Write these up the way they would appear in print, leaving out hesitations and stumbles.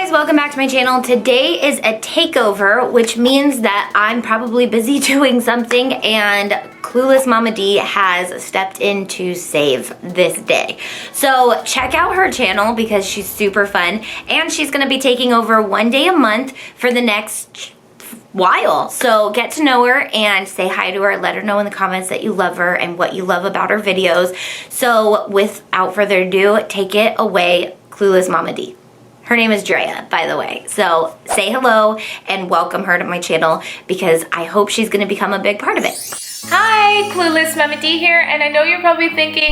guys, welcome back to my channel. Today is a takeover, which means that I'm probably busy doing something and Clueless Mama D has stepped in to save this day. So check out her channel because she's super fun and she's gonna be taking over one day a month for the next while. So get to know her and say hi to her. Let her know in the comments that you love her and what you love about her videos. So without further ado, take it away, Clueless Mama D. Her name is Drea, by the way. So say hello and welcome her to my channel because I hope she's gonna become a big part of it. Hi, Clueless Mama D here, and I know you're probably thinking,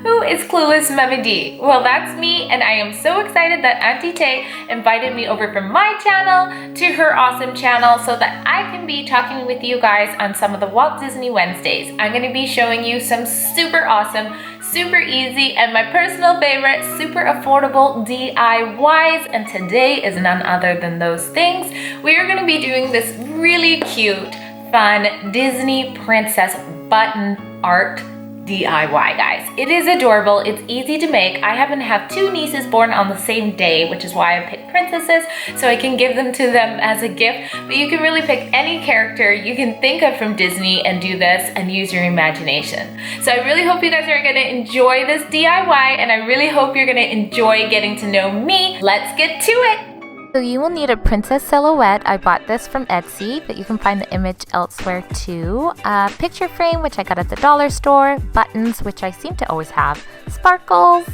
who is Clueless Mama D? Well, that's me, and I am so excited that Auntie Tay invited me over from my channel to her awesome channel so that I can be talking with you guys on some of the Walt Disney Wednesdays. I'm gonna be showing you some super awesome, super easy, and my personal favorite, super affordable DIYs, and today is none other than those things. We are gonna be doing this really cute, fun Disney princess button art DIY, guys. It is adorable. It's easy to make. I happen to have two nieces born on the same day, which is why I picked princesses, so I can give them to them as a gift. But you can really pick any character you can think of from Disney and do this and use your imagination. So I really hope you guys are gonna enjoy this DIY, and I really hope you're gonna enjoy getting to know me. Let's get to it. So you will need a princess silhouette. I bought this from Etsy, but you can find the image elsewhere too. A picture frame, which I got at the dollar store. Buttons, which I seem to always have. Sparkles,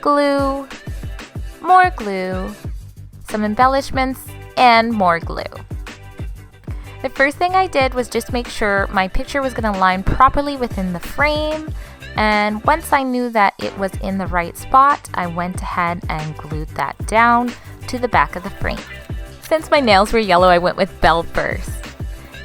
glue, more glue, some embellishments, and more glue. The first thing I did was just make sure my picture was going to line properly within the frame. And once I knew that it was in the right spot, I went ahead and glued that down to the back of the frame. Since my nails were yellow, I went with Belle first.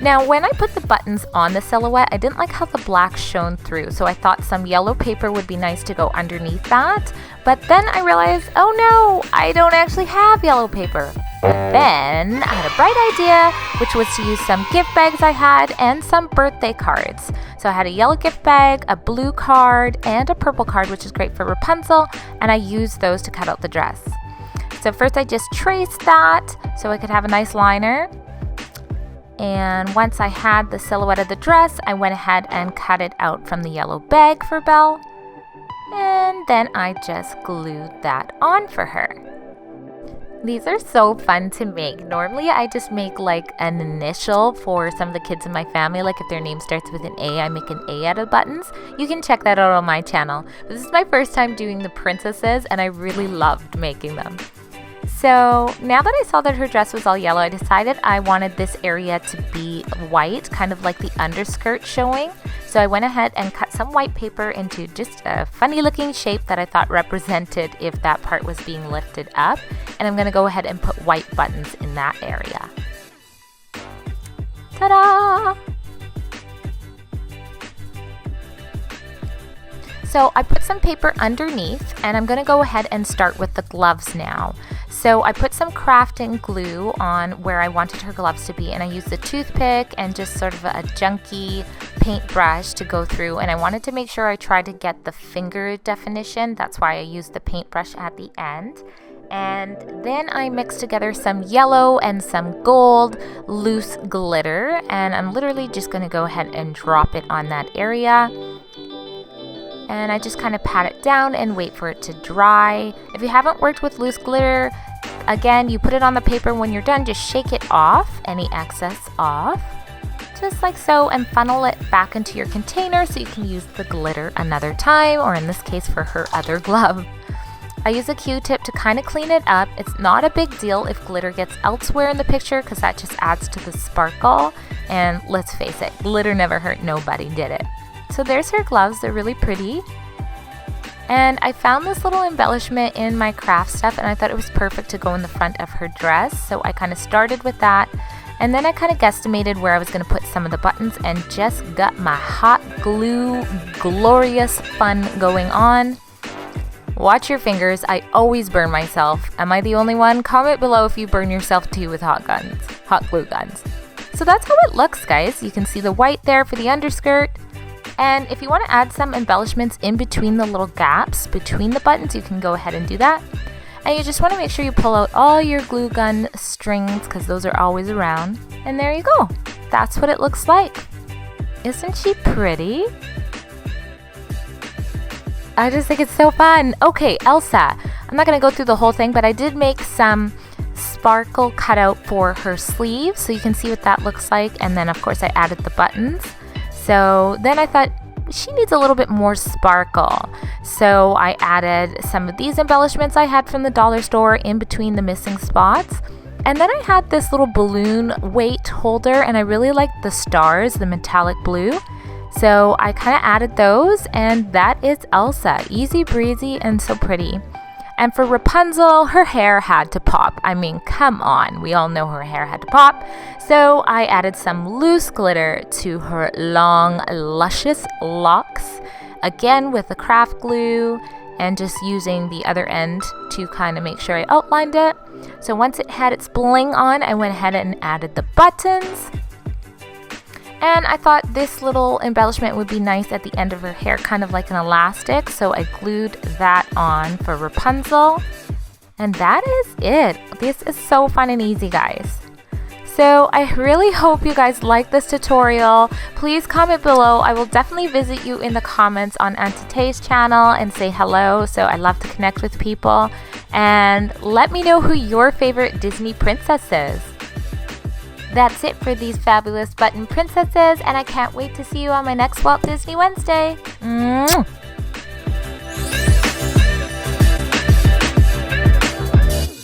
Now, when I put the buttons on the silhouette, I didn't like how the black shone through, so I thought some yellow paper would be nice to go underneath that. But then I realized, oh no, I don't actually have yellow paper. But then I had a bright idea, which was to use some gift bags I had and some birthday cards. So I had a yellow gift bag, a blue card, and a purple card, which is great for Rapunzel, and I used those to cut out the dress. So first I just traced that so I could have a nice liner. And once I had the silhouette of the dress, I went ahead and cut it out from the yellow bag for Belle. And then I just glued that on for her. These are so fun to make. Normally I just make like an initial for some of the kids in my family. Like if their name starts with an A, I make an A out of buttons. You can check that out on my channel. But this is my first time doing the princesses and I really loved making them. So now that I saw that her dress was all yellow, I decided I wanted this area to be white, kind of like the underskirt showing. So I went ahead and cut some white paper into just a funny looking shape that I thought represented if that part was being lifted up. And I'm going to go ahead and put white buttons in that area. Ta-da! So I put some paper underneath and I'm going to go ahead and start with the gloves now. So I put some crafting glue on where I wanted her gloves to be and I used the toothpick and just sort of a junky paintbrush to go through, and I wanted to make sure I tried to get the finger definition. That's why I used the paintbrush at the end. And then I mixed together some yellow and some gold loose glitter, and I'm literally just going to go ahead and drop it on that area. And I just kind of pat it down and wait for it to dry. If you haven't worked with loose glitter, again, you put it on the paper. When you're done, just shake it off, any excess off, just like so, and funnel it back into your container so you can use the glitter another time, or in this case for her other glove. I use a Q-tip to kind of clean it up. It's not a big deal if glitter gets elsewhere in the picture because that just adds to the sparkle. And let's face it, glitter never hurt nobody, did it? So there's her gloves. They're really pretty. And I found this little embellishment in my craft stuff and I thought it was perfect to go in the front of her dress. So I kind of started with that. And then I kind of guesstimated where I was going to put some of the buttons and just got my hot glue glorious fun going on. Watch your fingers. I always burn myself. Am I the only one? Comment below if you burn yourself too with hot glue guns. So that's how it looks, guys. You can see the white there for the underskirt. And if you want to add some embellishments in between the little gaps between the buttons, you can go ahead and do that. And you just want to make sure you pull out all your glue gun strings because those are always around. And there you go. That's what it looks like. Isn't she pretty? I just think it's so fun. Okay, Elsa. I'm not going to go through the whole thing, but I did make some sparkle cutout for her sleeve, so you can see what that looks like. And then, of course, I added the buttons. So then I thought she needs a little bit more sparkle. So I added some of these embellishments I had from the dollar store in between the missing spots. And then I had this little balloon weight holder, and I really liked the stars, the metallic blue. So I kind of added those, and that is Elsa. Easy breezy and so pretty. And for Rapunzel, her hair had to pop. I mean, come on. We all know her hair had to pop. So I added some loose glitter to her long, luscious locks. Again, with the craft glue and just using the other end to kind of make sure I outlined it. So once it had its bling on, I went ahead and added the buttons. And I thought this little embellishment would be nice at the end of her hair, kind of like an elastic. So I glued that on for Rapunzel. And that is it. This is so fun and easy, guys. So I really hope you guys like this tutorial. Please comment below. I will definitely visit you in the comments on Auntie Tay's channel and say hello. So I love to connect with people. And let me know who your favorite Disney princess is. That's it for these fabulous button princesses, and I can't wait to see you on my next Walt Disney Wednesday. Mwah!